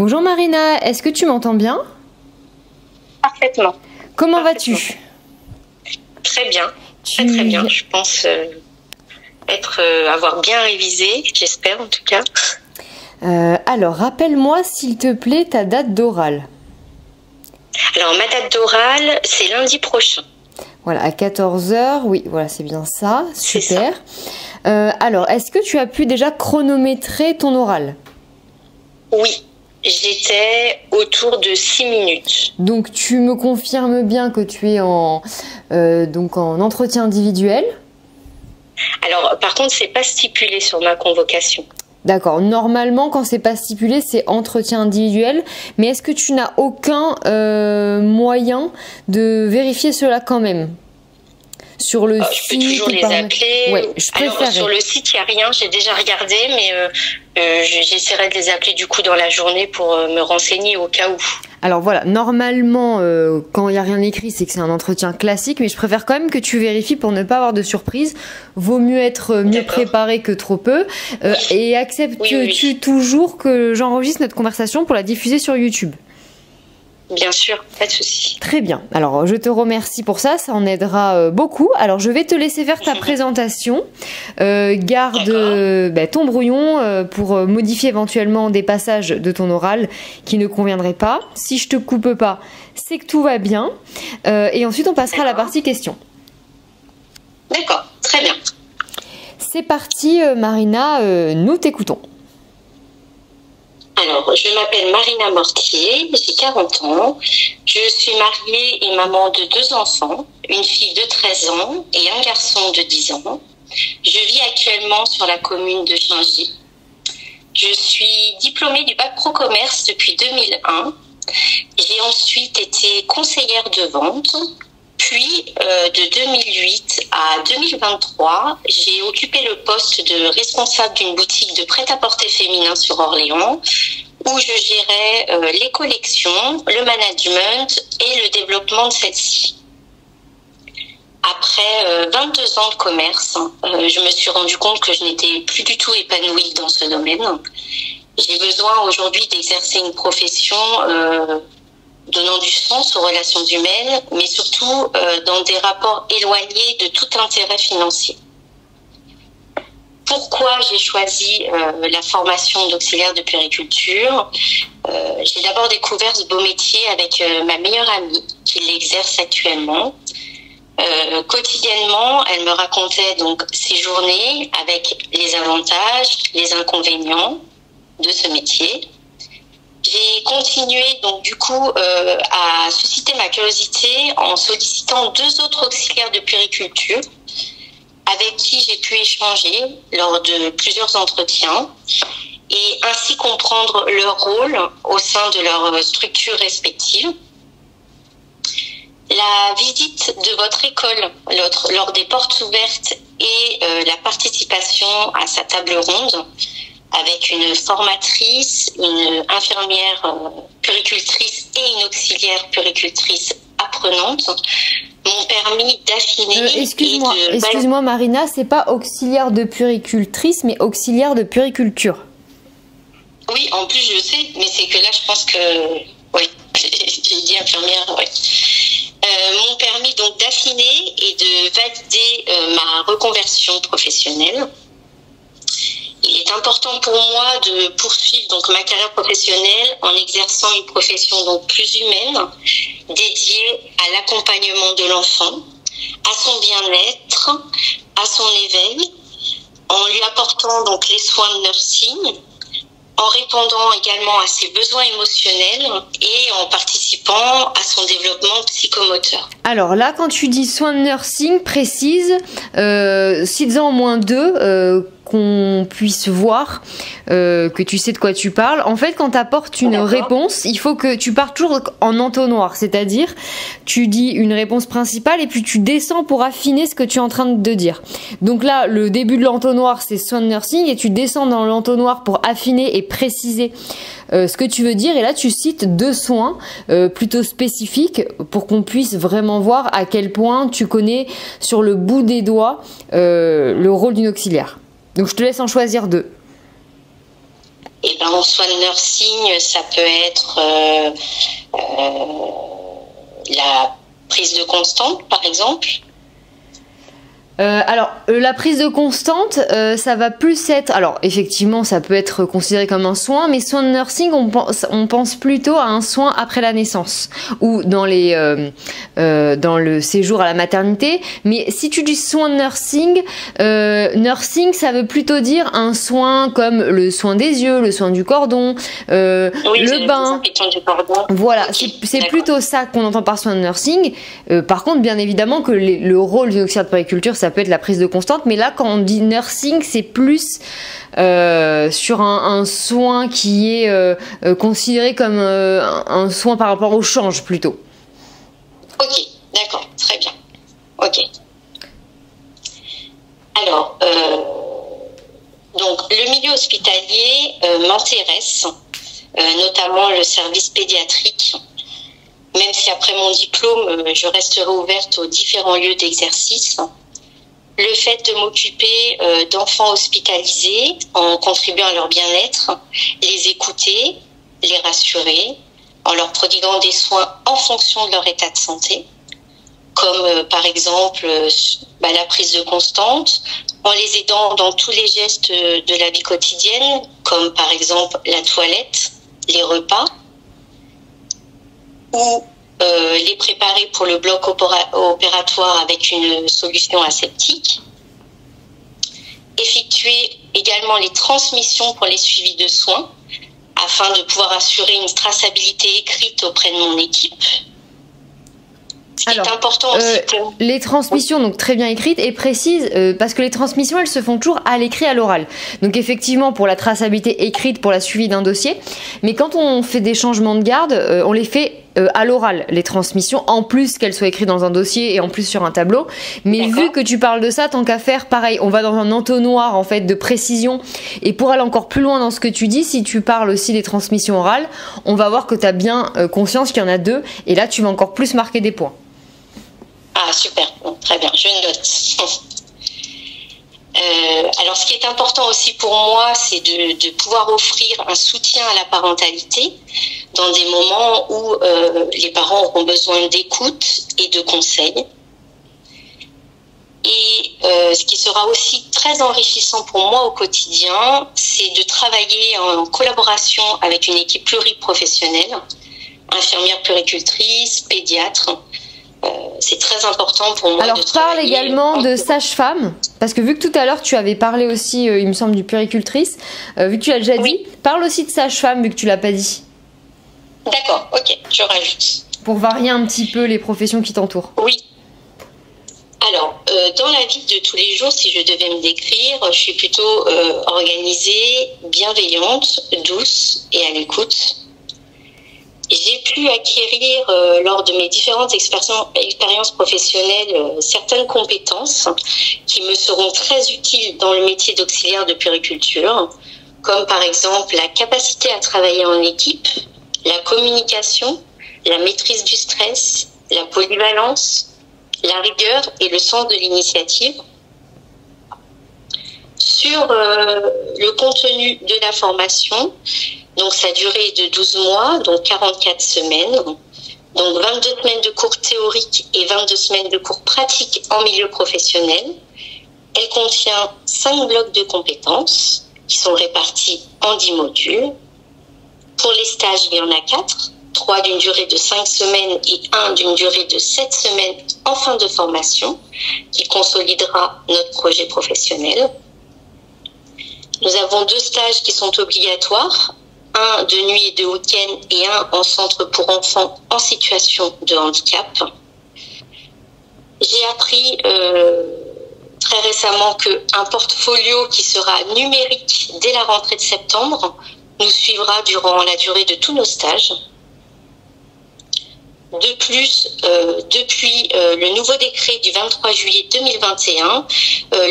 Bonjour Marina, est-ce que tu m'entends bien? Parfaitement. Comment vas-tu? Très bien, très très bien. Je pense avoir bien révisé, j'espère en tout cas. Alors, rappelle-moi s'il te plaît ta date d'oral. Alors, ma date d'oral, c'est lundi prochain. Voilà, à 14 h, oui, voilà, c'est bien ça, C'est super. Alors, est-ce que tu as pu déjà chronométrer ton oral? Oui, j'étais autour de 6 minutes. Donc, tu me confirmes bien que tu es donc en entretien individuel? Alors, par contre, c'est pas stipulé sur ma convocation. D'accord. Normalement, quand c'est pas stipulé, c'est entretien individuel. Mais est-ce que tu n'as aucun moyen de vérifier cela quand même? Sur le site, je peux toujours les appeler. Ouais, je préférerais. Alors, sur le site, il n'y a rien. J'ai déjà regardé, mais j'essaierai de les appeler du coup dans la journée pour me renseigner au cas où. Alors voilà, normalement, quand il n'y a rien écrit, c'est que c'est un entretien classique, mais je préfère quand même que tu vérifies pour ne pas avoir de surprise. Vaut mieux être mieux préparé que trop peu. Et acceptes-tu toujours que j'enregistre notre conversation pour la diffuser sur YouTube? Bien sûr, pas de souci. Très bien. Alors, je te remercie pour ça. Ça en aidera beaucoup. Alors, je vais te laisser faire ta présentation. Garde ton brouillon pour modifier éventuellement des passages de ton oral qui ne conviendraient pas. Si je te coupe pas, c'est que tout va bien. Et ensuite, on passera à la partie questions. D'accord, très bien. C'est parti, Marina. Nous t'écoutons. Alors, je m'appelle Marina Mortier, j'ai 40 ans. Je suis mariée et maman de 2 enfants, une fille de 13 ans et un garçon de 10 ans. Je vis actuellement sur la commune de Changy. Je suis diplômée du bac pro commerce depuis 2001. J'ai ensuite été conseillère de vente. Puis, de 2008 à 2023, j'ai occupé le poste de responsable d'une boutique de prêt-à-porter féminin sur Orléans, où je gérais les collections, le management et le développement de celle-ci. Après 22 ans de commerce, je me suis rendu compte que je n'étais plus du tout épanouie dans ce domaine. J'ai besoin aujourd'hui d'exercer une profession donnant du sens aux relations humaines, mais surtout dans des rapports éloignés de tout intérêt financier. Pourquoi j'ai choisi la formation d'auxiliaire de puériculture? J'ai d'abord découvert ce beau métier avec ma meilleure amie qui l'exerce actuellement. Quotidiennement, elle me racontait donc ses journées avec les avantages, les inconvénients de ce métier. J'ai continué donc du coup à susciter ma curiosité en sollicitant 2 autres auxiliaires de puériculture avec qui j'ai pu échanger lors de plusieurs entretiens et ainsi comprendre leur rôle au sein de leurs structures respectives. La visite de votre école lors des portes ouvertes et la participation à sa table ronde avec une formatrice, une infirmière puéricultrice et une auxiliaire puéricultrice apprenante m'ont permis d'affiner. Excuse-moi Marina, c'est pas auxiliaire de puéricultrice, mais auxiliaire de puériculture. Oui, en plus je sais, mais c'est que là je pense que oui, j'ai dit infirmière, oui. M'ont permis donc d'affiner et de valider ma reconversion professionnelle. Il est important pour moi de poursuivre donc ma carrière professionnelle en exerçant une profession donc plus humaine, dédiée à l'accompagnement de l'enfant, à son bien-être, à son éveil, en lui apportant donc les soins de nursing, en répondant également à ses besoins émotionnels et en participant à son développement psychomoteur. Alors là, quand tu dis soins de nursing, précise, cites-en au moins 2 qu'on puisse voir que tu sais de quoi tu parles. En fait, quand tu apportes une réponse, il faut que tu partes toujours en entonnoir, c'est-à-dire tu dis une réponse principale et puis tu descends pour affiner ce que tu es en train de dire. Donc là, le début de l'entonnoir, c'est soin de nursing et tu descends dans l'entonnoir pour affiner et préciser ce que tu veux dire. Et là, tu cites 2 soins plutôt spécifiques pour qu'on puisse vraiment voir à quel point tu connais sur le bout des doigts le rôle d'une auxiliaire. Donc je te laisse en choisir 2. Eh ben, en soins de nursing, ça peut être la prise de constante, par exemple. La prise de constante, ça va plus être... Alors, effectivement, ça peut être considéré comme un soin, mais soin de nursing, on pense plutôt à un soin après la naissance ou dans le séjour à la maternité. Mais si tu dis soin de nursing, ça veut plutôt dire un soin comme le soin des yeux, le soin du cordon, le bain. Voilà, c'est plutôt ça qu'on entend par soin de nursing. Par contre, bien évidemment que le rôle d'une auxiliaire de puériculture, ça peut être la prise de constante, mais là quand on dit nursing, c'est plus sur un soin qui est considéré comme un soin par rapport au change plutôt. Ok, d'accord, très bien. Ok. Alors, donc le milieu hospitalier m'intéresse, notamment le service pédiatrique. Même si après mon diplôme, je resterai ouverte aux différents lieux d'exercice. Le fait de m'occuper d'enfants hospitalisés en contribuant à leur bien-être, les écouter, les rassurer, en leur prodiguant des soins en fonction de leur état de santé, comme par exemple la prise de constante, en les aidant dans tous les gestes de la vie quotidienne, comme par exemple la toilette, les repas, ou les préparer pour le bloc opératoire avec une solution aseptique. Effectuer également les transmissions pour les suivis de soins afin de pouvoir assurer une traçabilité écrite auprès de mon équipe. Alors, important aussi les transmissions, donc très bien écrites et précises, parce que les transmissions, elles se font toujours à l'écrit, à l'oral. Donc effectivement, pour la traçabilité écrite, pour la suivi d'un dossier, mais quand on fait des changements de garde, on les fait à l'oral, les transmissions, en plus qu'elles soient écrites dans un dossier et en plus sur un tableau. Mais vu que tu parles de ça, tant qu'à faire, pareil, on va dans un entonnoir en fait de précision. Et pour aller encore plus loin dans ce que tu dis, si tu parles aussi des transmissions orales, on va voir que tu as bien conscience qu'il y en a deux, et là tu vas encore plus marquer des points. Ah, super, bon, très bien, je note. Alors, ce qui est important aussi pour moi, c'est de pouvoir offrir un soutien à la parentalité dans des moments où les parents auront besoin d'écoute et de conseils. Et ce qui sera aussi très enrichissant pour moi au quotidien, c'est de travailler en collaboration avec une équipe pluriprofessionnelle, infirmière puéricultrice, pédiatre. C'est très important pour moi. Alors, de parle également de sage-femme, parce que vu que tout à l'heure tu avais parlé aussi, il me semble, du puéricultrice, vu que tu l'as déjà dit, parle aussi de sage-femme, vu que tu l'as pas dit. D'accord, ok, je rajoute. Pour varier un petit peu les professions qui t'entourent. Oui. Alors, dans la vie de tous les jours, si je devais me décrire, je suis plutôt organisée, bienveillante, douce et à l'écoute. J'ai pu acquérir lors de mes différentes expériences professionnelles certaines compétences qui me seront très utiles dans le métier d'auxiliaire de puériculture, comme par exemple la capacité à travailler en équipe, la communication, la maîtrise du stress, la polyvalence, la rigueur et le sens de l'initiative. Sur le contenu de la formation, donc sa durée est de 12 mois, donc 44 semaines, donc 22 semaines de cours théoriques et 22 semaines de cours pratiques en milieu professionnel. Elle contient 5 blocs de compétences qui sont répartis en 10 modules. Pour les stages, il y en a 4, 3 d'une durée de 5 semaines et 1 d'une durée de 7 semaines en fin de formation, qui consolidera notre projet professionnel. Nous avons 2 stages qui sont obligatoires, un de nuit et de week-end et un en centre pour enfants en situation de handicap. J'ai appris très récemment qu'un portfolio qui sera numérique dès la rentrée de septembre nous suivra durant la durée de tous nos stages. De plus, depuis le nouveau décret du 23 juillet 2021,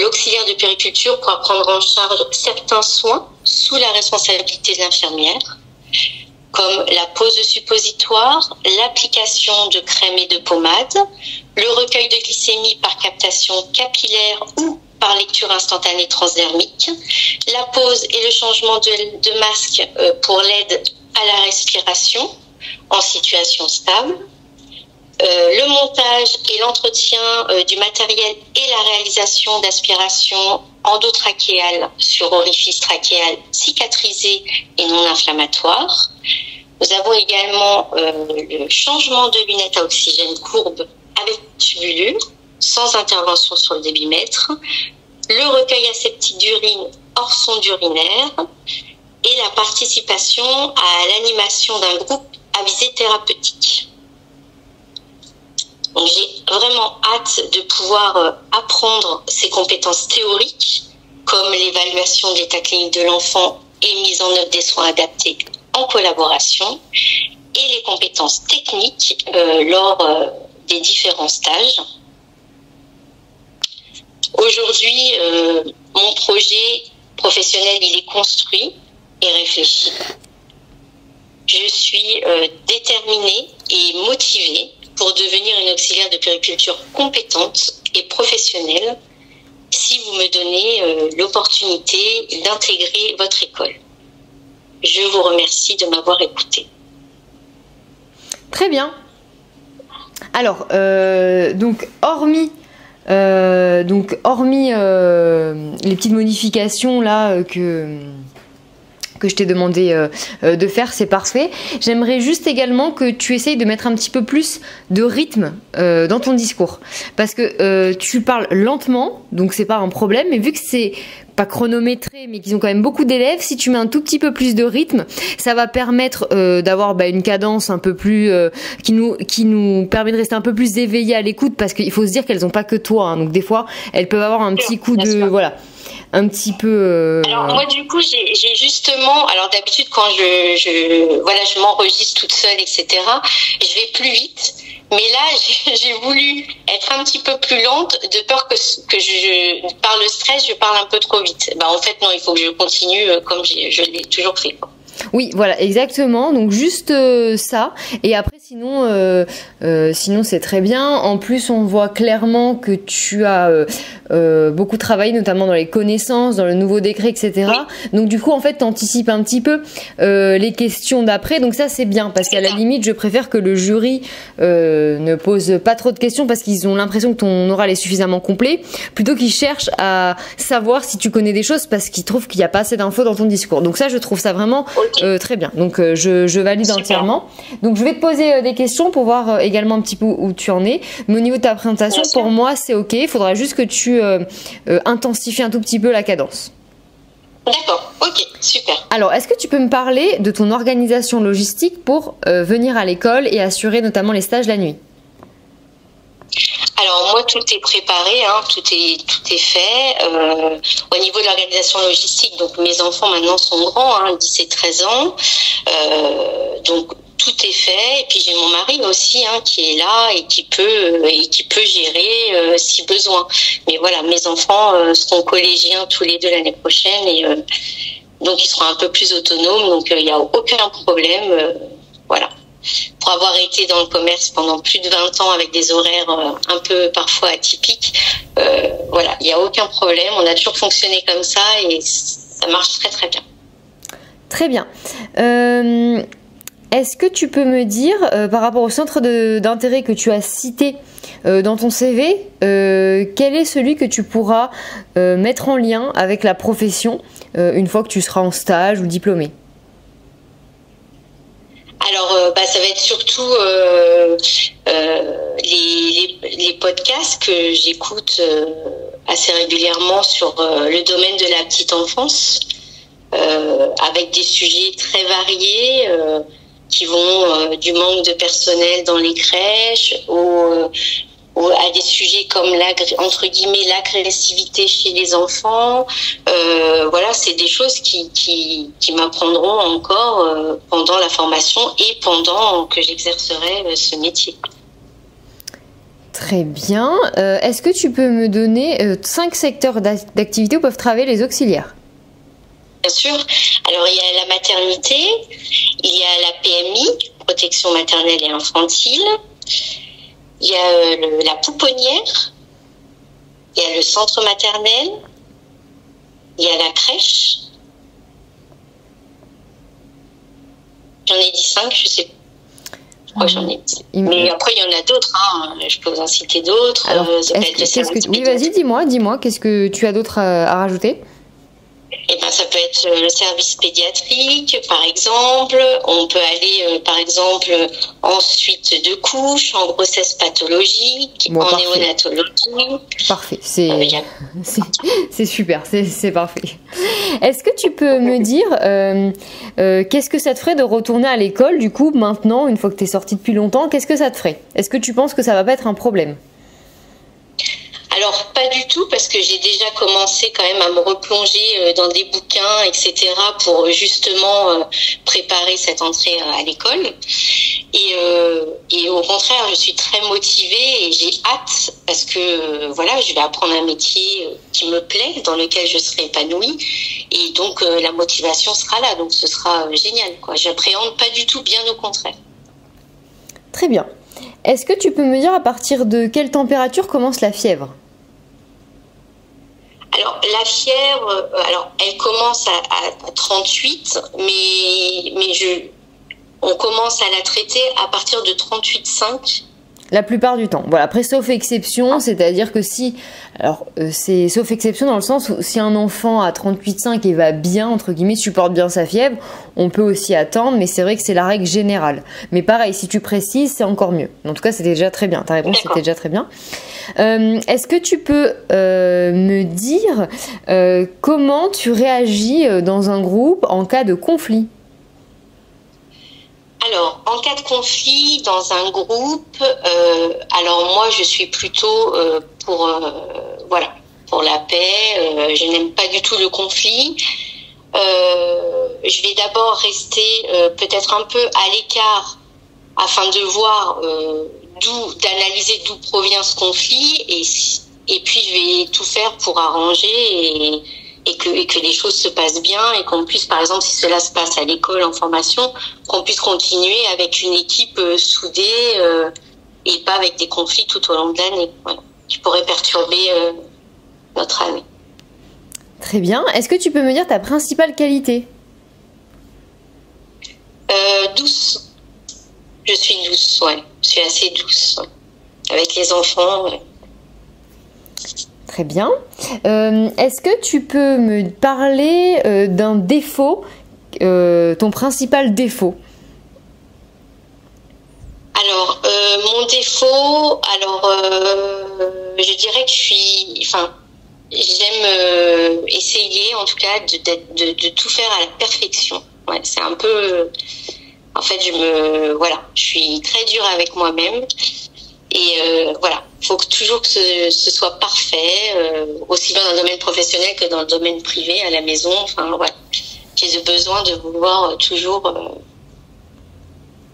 l'auxiliaire de puériculture pourra prendre en charge certains soins sous la responsabilité de l'infirmière, comme la pose de suppositoire, l'application de crème et de pommade, le recueil de glycémie par captation capillaire ou par lecture instantanée transdermique, la pose et le changement de masque pour l'aide à la respiration en situation stable, le montage et l'entretien du matériel et la réalisation d'aspiration endotrachéale sur orifice trachéal cicatrisé et non inflammatoire. Nous avons également le changement de lunettes à oxygène courbe avec tubulure, sans intervention sur le débitmètre, le recueil aseptique d'urine hors sonde urinaire et la participation à l'animation d'un groupe à visée thérapeutique. Donc, j'ai vraiment hâte de pouvoir apprendre ces compétences théoriques comme l'évaluation de l'état clinique de l'enfant et mise en œuvre des soins adaptés en collaboration et les compétences techniques lors des différents stages. Aujourd'hui, mon projet professionnel, il est construit et réfléchi. Je suis déterminée et motivée pour devenir une auxiliaire de puériculture compétente et professionnelle si vous me donnez l'opportunité d'intégrer votre école. Je vous remercie de m'avoir écouté. Très bien. Alors, donc hormis les petites modifications là que je t'ai demandé de faire, c'est parfait. J'aimerais juste également que tu essayes de mettre un petit peu plus de rythme dans ton discours. Parce que tu parles lentement, donc c'est pas un problème, mais vu que c'est pas chronométré, mais qu'ils ont quand même beaucoup d'élèves, si tu mets un tout petit peu plus de rythme, ça va permettre d'avoir une cadence un peu plus qui nous permet de rester un peu plus éveillés à l'écoute, parce qu'il faut se dire qu'elles ont pas que toi, hein, donc des fois elles peuvent avoir un petit coup de un petit peu. Alors moi du coup j'ai justement, alors d'habitude quand je m'enregistre toute seule, etc. Je vais plus vite, mais là j'ai voulu être un petit peu plus lente de peur que par le stress je parle un peu trop vite. En fait non, il faut que je continue comme je l'ai toujours fait, quoi. Oui, voilà, exactement. Donc juste ça. Et après, sinon c'est très bien. En plus, on voit clairement que tu as beaucoup travaillé, notamment dans les connaissances, dans le nouveau décret, etc. Oui. Donc du coup, en fait, t'anticipes un petit peu les questions d'après. Donc ça, c'est bien, parce qu'à la limite, je préfère que le jury ne pose pas trop de questions parce qu'ils ont l'impression que ton oral est suffisamment complet, plutôt qu'ils cherchent à savoir si tu connais des choses parce qu'ils trouvent qu'il n'y a pas assez d'infos dans ton discours. Donc ça, je trouve ça vraiment très bien. Donc je valide entièrement. Donc je vais te poser des questions pour voir également un petit peu où tu en es. Mais au niveau de ta présentation, pour moi, c'est ok. Il faudra juste que tu intensifies un tout petit peu la cadence. D'accord, ok, super. Alors, est-ce que tu peux me parler de ton organisation logistique pour venir à l'école et assurer notamment les stages la nuit ? Alors moi tout est préparé, hein, tout est fait. Au niveau de l'organisation logistique, donc mes enfants maintenant sont grands, hein, 10 et 13 ans, donc tout est fait. Et puis j'ai mon mari aussi, hein, qui est là et qui peut gérer si besoin. Mais voilà, mes enfants seront collégiens tous les deux l'année prochaine et donc ils seront un peu plus autonomes. Donc il n'y a aucun problème, voilà. Pour avoir été dans le commerce pendant plus de 20 ans avec des horaires un peu parfois atypiques, voilà, il n'y a aucun problème. On a toujours fonctionné comme ça et ça marche très très bien. Très bien. Est-ce que tu peux me dire, par rapport au centre d'intérêt que tu as cité dans ton CV, quel est celui que tu pourras mettre en lien avec la profession une fois que tu seras en stage ou diplômé ? Alors, ça va être surtout les podcasts que j'écoute assez régulièrement sur le domaine de la petite enfance, avec des sujets très variés qui vont du manque de personnel dans les crèches à des sujets comme entre guillemets l'agressivité chez les enfants. Voilà, c'est des choses qui m'apprendront encore pendant la formation et pendant que j'exercerai ce métier. Très bien. Est-ce que tu peux me donner 5 secteurs d'activité où peuvent travailler les auxiliaires ? Bien sûr. Alors, il y a la maternité, il y a la PMI, protection maternelle et infantile. Il y a la pouponnière, il y a le centre maternel, il y a la crèche. J'en ai dit 5, je sais pas. Pourquoi j'en ai dit. Mais après, il y en a d'autres. Hein. Je peux vous en citer d'autres. Alors, oui, vas-y, dis-moi, qu'est-ce que tu as d'autre à rajouter? Eh ben, ça peut être le service pédiatrique, par exemple. On peut aller, par exemple, en suite de couches, en grossesse pathologique, en néonatologie. Parfait, c'est super, c'est parfait. Est-ce que tu peux me dire, qu'est-ce que ça te ferait de retourner à l'école, du coup, maintenant, une fois que tu es sortie depuis longtemps, qu'est-ce que ça te ferait? Est-ce que tu penses que ça va pas être un problème? Alors, pas du tout, parce que j'ai déjà commencé quand même à me replonger dans des bouquins, etc., pour justement préparer cette entrée à l'école. Et au contraire, je suis très motivée et j'ai hâte, parce que voilà, je vais apprendre un métier qui me plaît, dans lequel je serai épanouie. Et donc, la motivation sera là, donc ce sera génial, quoi. J'appréhende pas du tout, bien au contraire. Très bien. Est-ce que tu peux me dire à partir de quelle température commence la fièvre? Alors, la fièvre, elle commence à 38, mais on commence à la traiter à partir de 38,5. La plupart du temps. Voilà. Après, sauf exception, c'est-à-dire que si... Alors, c'est sauf exception dans le sens où si un enfant à 38,5 et va bien, entre guillemets, supporte bien sa fièvre, on peut aussi attendre, mais c'est vrai que c'est la règle générale. Mais pareil, si tu précises, c'est encore mieux. En tout cas, c'était déjà très bien. Ta réponse, c'était déjà très bien. Est-ce que tu peux me dire comment tu réagis dans un groupe en cas de conflit? Alors, en cas de conflit dans un groupe, alors moi je suis plutôt pour la paix. Je n'aime pas du tout le conflit. Je vais d'abord rester peut-être un peu à l'écart afin de voir d'analyser d'où provient ce conflit et puis je vais tout faire pour arranger et que les choses se passent bien et qu'on puisse, par exemple, si cela se passe à l'école en formation, qu'on puisse continuer avec une équipe soudée et pas avec des conflits tout au long de l'année, voilà, qui pourraient perturber notre année. Très bien. Est-ce que tu peux me dire ta principale qualité? Douce. Je suis douce, ouais. Je suis assez douce. Ouais. Avec les enfants, ouais. Très bien. Est-ce que tu peux me parler d'un défaut, ton principal défaut? Alors, mon défaut, je dirais que j'aime essayer, en tout cas, de tout faire à la perfection. Ouais, c'est un peu, en fait, je suis très dure avec moi-même. Et voilà, il faut toujours que ce soit parfait, aussi bien dans le domaine professionnel que dans le domaine privé, à la maison. Enfin, voilà, j'ai besoin de vouloir toujours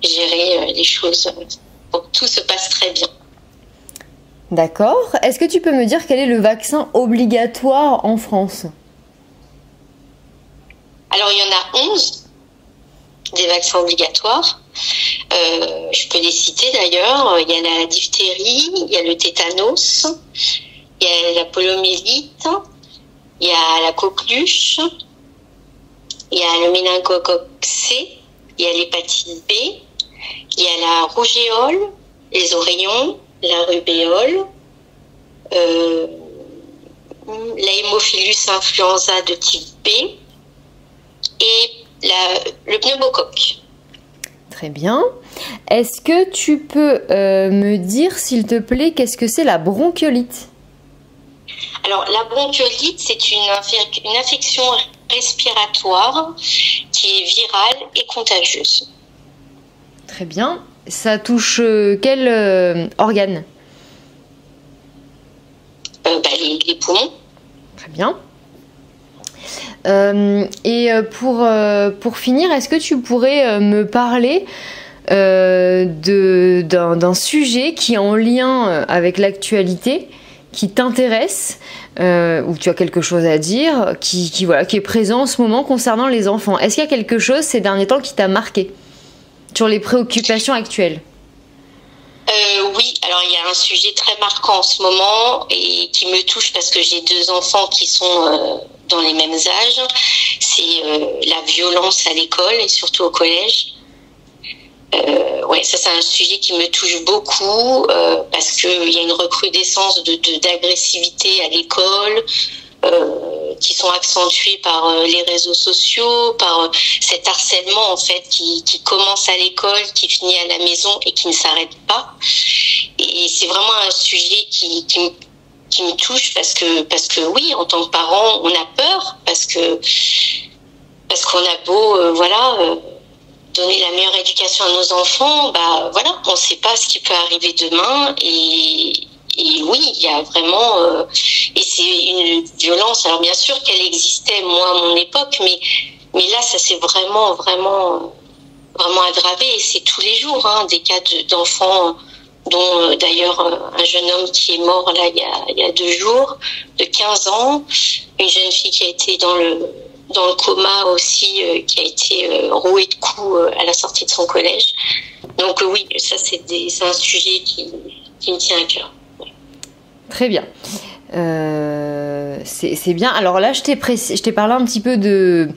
gérer les choses pour que tout se passe très bien. D'accord. Est-ce que tu peux me dire quel est le vaccin obligatoire en France? Alors, il y en a 11, des vaccins obligatoires. Je peux les citer d'ailleurs. Il y a la diphtérie, il y a le tétanos, il y a la poliomyélite, il y a la coqueluche, il y a le méningocoque C, il y a l'hépatite B, il y a la rougeole, les oreillons, la rubéole, la hémophilus influenza de type B et le pneumocoque. Très bien. Est-ce que tu peux me dire, s'il te plaît, qu'est-ce que c'est la bronchiolite? Alors, la bronchiolite, c'est une infection respiratoire qui est virale et contagieuse. Très bien. Ça touche quel organe? Les poumons. Très bien. Et pour finir, est-ce que tu pourrais me parler d'un sujet qui est en lien avec l'actualité, qui t'intéresse, ou tu as quelque chose à dire, qui est présent en ce moment concernant les enfants? Est-ce qu'il y a quelque chose ces derniers temps qui t'a marqué sur les préoccupations actuelles? Oui, alors il y a un sujet très marquant en ce moment et qui me touche parce que j'ai 2 enfants qui sont dans les mêmes âges. C'est la violence à l'école et surtout au collège. Ouais, ça c'est un sujet qui me touche beaucoup parce que il y a une recrudescence d'agressivité à l'école. Qui sont accentués par les réseaux sociaux, par cet harcèlement en fait qui commence à l'école, qui finit à la maison et qui ne s'arrête pas. Et c'est vraiment un sujet qui me touche parce que oui, en tant que parent, on a peur parce qu'on a beau donner la meilleure éducation à nos enfants, bah voilà, on ne sait pas ce qui peut arriver demain et oui, il y a vraiment et c'est une violence. Alors bien sûr qu'elle existait moi à mon époque, mais là ça s'est vraiment aggravé et c'est tous les jours des cas d'enfants dont d'ailleurs un jeune homme qui est mort là il y a 2 jours de 15 ans, une jeune fille qui a été dans le coma aussi, qui a été rouée de coups à la sortie de son collège. Donc oui, ça c'est un sujet qui me tient à cœur. Très bien. C'est bien. Alors là, je t'ai parlé un petit peu de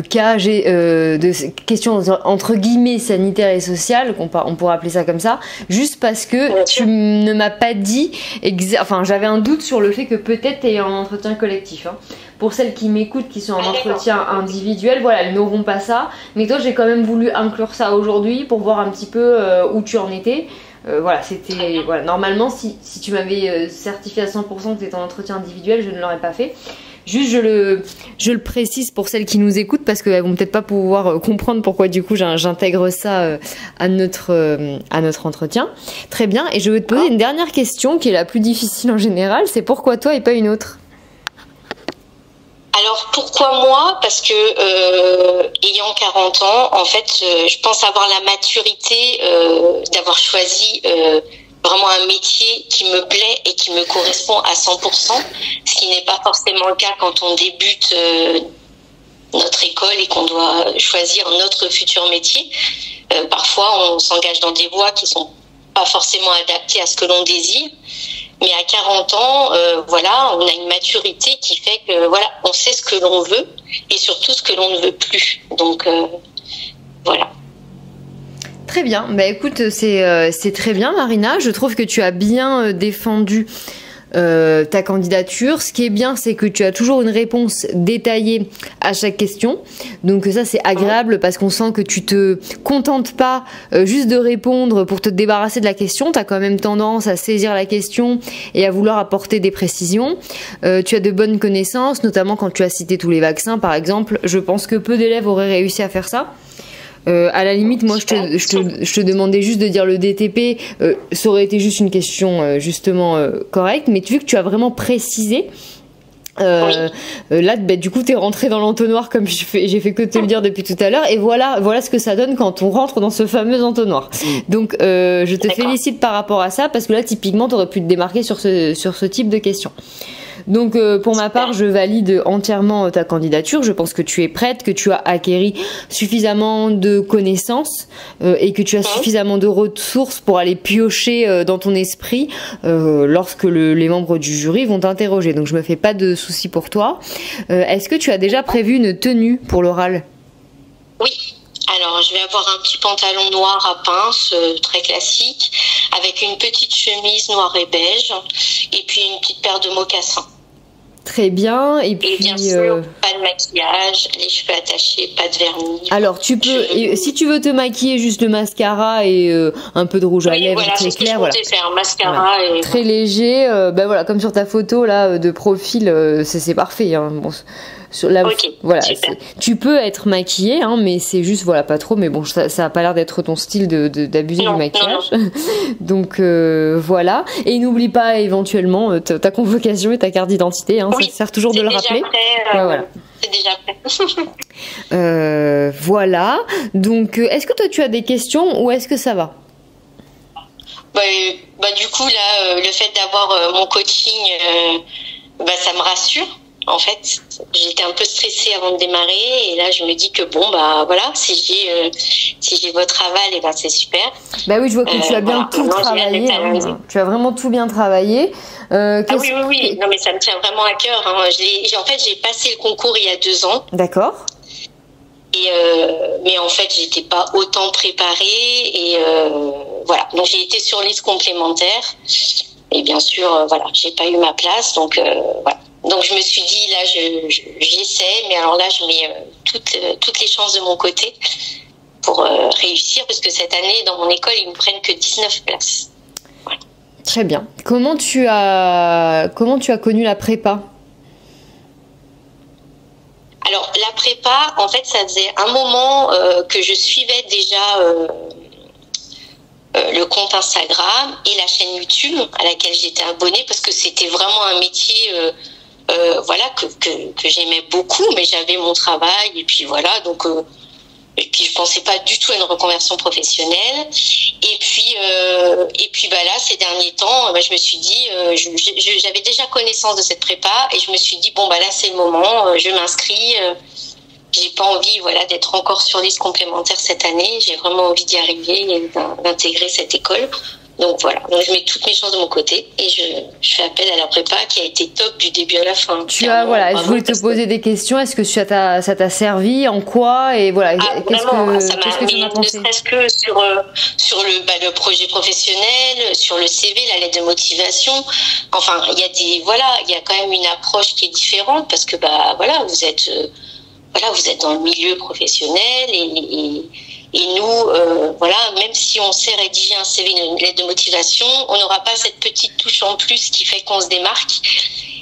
cas, de questions entre guillemets sanitaires et sociales, on pourrait appeler ça comme ça, juste parce que tu ne m'as pas dit, j'avais un doute sur le fait que peut-être tu es en entretien collectif. Pour celles qui m'écoutent, qui sont en entretien individuel, voilà, elles n'auront pas ça. Mais toi, j'ai quand même voulu inclure ça aujourd'hui pour voir un petit peu où tu en étais. Normalement, si tu m'avais certifié à 100% que tu étais en entretien individuel, je ne l'aurais pas fait. Juste, je le précise pour celles qui nous écoutent parce qu'elles vont peut-être pas pouvoir comprendre pourquoi du coup j'intègre ça à notre entretien. Très bien. Et je vais te poser une dernière question qui est la plus difficile en général. C'est pourquoi toi et pas une autre? Alors pourquoi moi? Parce que ayant 40 ans, en fait, je pense avoir la maturité d'avoir choisi vraiment un métier qui me plaît et qui me correspond à 100%, ce qui n'est pas forcément le cas quand on débute notre école et qu'on doit choisir notre futur métier. Parfois, on s'engage dans des voies qui sont pas forcément adaptées à ce que l'on désire. Mais à 40 ans, on a une maturité qui fait que on sait ce que l'on veut et surtout ce que l'on ne veut plus. Donc voilà. Très bien. Bah écoute, c'est très bien, Marina. Je trouve que tu as bien défendu ta candidature. Ce qui est bien, c'est que tu as toujours une réponse détaillée à chaque question. Donc ça, c'est agréable parce qu'on sent que tu te contentes pas juste de répondre pour te débarrasser de la question. Tu as quand même tendance à saisir la question et à vouloir apporter des précisions. Tu as de bonnes connaissances, notamment quand tu as cité tous les vaccins, par exemple. Je pense que peu d'élèves auraient réussi à faire ça. À la limite, moi, je te demandais juste de dire le DTP. Ça aurait été juste une question correcte. Mais vu que tu as vraiment précisé, là, du coup, t'es rentré dans l'entonnoir comme j'ai fait que te le dire depuis tout à l'heure. Et voilà ce que ça donne quand on rentre dans ce fameux entonnoir. Donc, je te félicite par rapport à ça parce que là, typiquement, t'aurais pu te démarquer sur ce type de questions. Donc pour ma part, je valide entièrement ta candidature. Je pense que tu es prête, que tu as acquéri suffisamment de connaissances et que tu as suffisamment de ressources pour aller piocher dans ton esprit lorsque les membres du jury vont t'interroger. Donc je me fais pas de soucis pour toi. Est-ce que tu as déjà prévu une tenue pour l'oral? Oui. Alors, je vais avoir un petit pantalon noir à pince, très classique, avec une petite chemise noire et beige, et puis une petite paire de mocassins. Très bien. Et puis, bien sûr, pas de maquillage, les cheveux attachés, pas de vernis. Alors, tu peux, si tu veux te maquiller, juste le mascara et un peu de rouge à lèvres très clair. Voilà, c'est faire mascara et très léger. Comme sur ta photo là de profil, c'est parfait. Bon, tu peux être maquillée, mais c'est juste pas trop. Mais bon, ça a pas l'air d'être ton style d'abuser du maquillage. Non. Donc voilà. Et n'oublie pas éventuellement ta convocation et ta carte d'identité. Ça sert toujours de le rappeler. C'est déjà prêt. Voilà. Donc, est-ce que toi tu as des questions ou est-ce que ça va? Du coup là, le fait d'avoir mon coaching, ça me rassure. En fait, j'étais un peu stressée avant de démarrer et là je me dis que bon bah voilà, si j'ai votre aval, et ben c'est super. Bah oui, je vois que tu as bien tout travaillé. Tu as vraiment tout bien travaillé. Oui. Non mais ça me tient vraiment à cœur. Hein. En fait, j'ai passé le concours il y a 2 ans. D'accord. Et mais en fait, j'étais pas autant préparée et voilà. Donc j'ai été sur liste complémentaire et bien sûr, voilà, j'ai pas eu ma place. Donc voilà. Donc je me suis dit là, j'essaie, mais alors là, je mets toutes les chances de mon côté pour réussir, parce que cette année, dans mon école, ils me prennent que 19 places. Voilà. Très bien. Comment tu as connu la prépa? Alors la prépa, en fait, ça faisait un moment que je suivais déjà le compte Instagram et la chaîne YouTube à laquelle j'étais abonnée, parce que c'était vraiment un métier voilà que j'aimais beaucoup, mais j'avais mon travail et puis voilà, donc et puis je pensais pas du tout à une reconversion professionnelle. Et puis bah là, ces derniers temps, bah, je me suis dit, j'avais déjà connaissance de cette prépa et je me suis dit bon bah là c'est le moment, je m'inscris. J'ai pas envie, voilà, d'être encore sur liste complémentaire cette année. J'ai vraiment envie d'y arriver et d'intégrer cette école. Donc voilà, donc je mets toutes mes chances de mon côté et je fais appel à la prépa qui a été top du début à la fin. Voilà, je voulais te poser des questions. Est-ce que ça t'a servi, en quoi, et voilà, qu'est-ce que tu en as pensé? Ne serait-ce que sur le projet professionnel, sur le CV, la lettre de motivation. Enfin, il y a quand même une approche qui est différente, parce que bah voilà, vous êtes dans le milieu professionnel et nous, voilà, même si on sait rédiger un CV, une lettre de motivation, on n'aura pas cette petite touche en plus qui fait qu'on se démarque.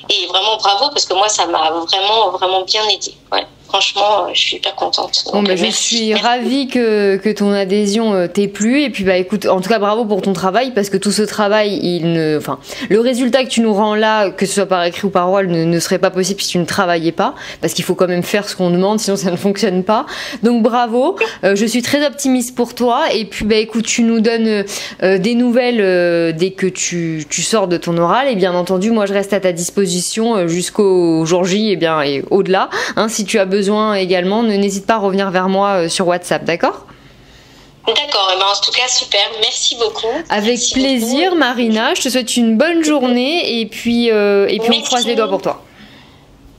Et vraiment bravo, parce que moi, ça m'a vraiment, vraiment bien aidé. Ouais. Franchement, je suis hyper contente. Donc, je suis ravie que ton adhésion t'ait plu. Et puis, bah, écoute, en tout cas, bravo pour ton travail, parce que tout ce travail, le résultat que tu nous rends là, que ce soit par écrit ou par oral, ne serait pas possible si tu ne travaillais pas, parce qu'il faut quand même faire ce qu'on demande, sinon ça ne fonctionne pas. Donc, bravo. Je suis très optimiste pour toi. Et puis, bah, écoute, tu nous donnes des nouvelles dès que tu sors de ton oral. Et bien entendu, moi, je reste à ta disposition jusqu'au jour J, et au-delà. Hein, si tu as besoin également, n'hésite pas à revenir vers moi sur WhatsApp, d'accord? D'accord, en tout cas super, merci beaucoup. Avec plaisir, Marina, je te souhaite une bonne journée et puis on croise les doigts pour toi.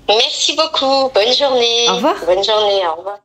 Merci beaucoup, bonne journée. Au revoir. Bonne journée, au revoir.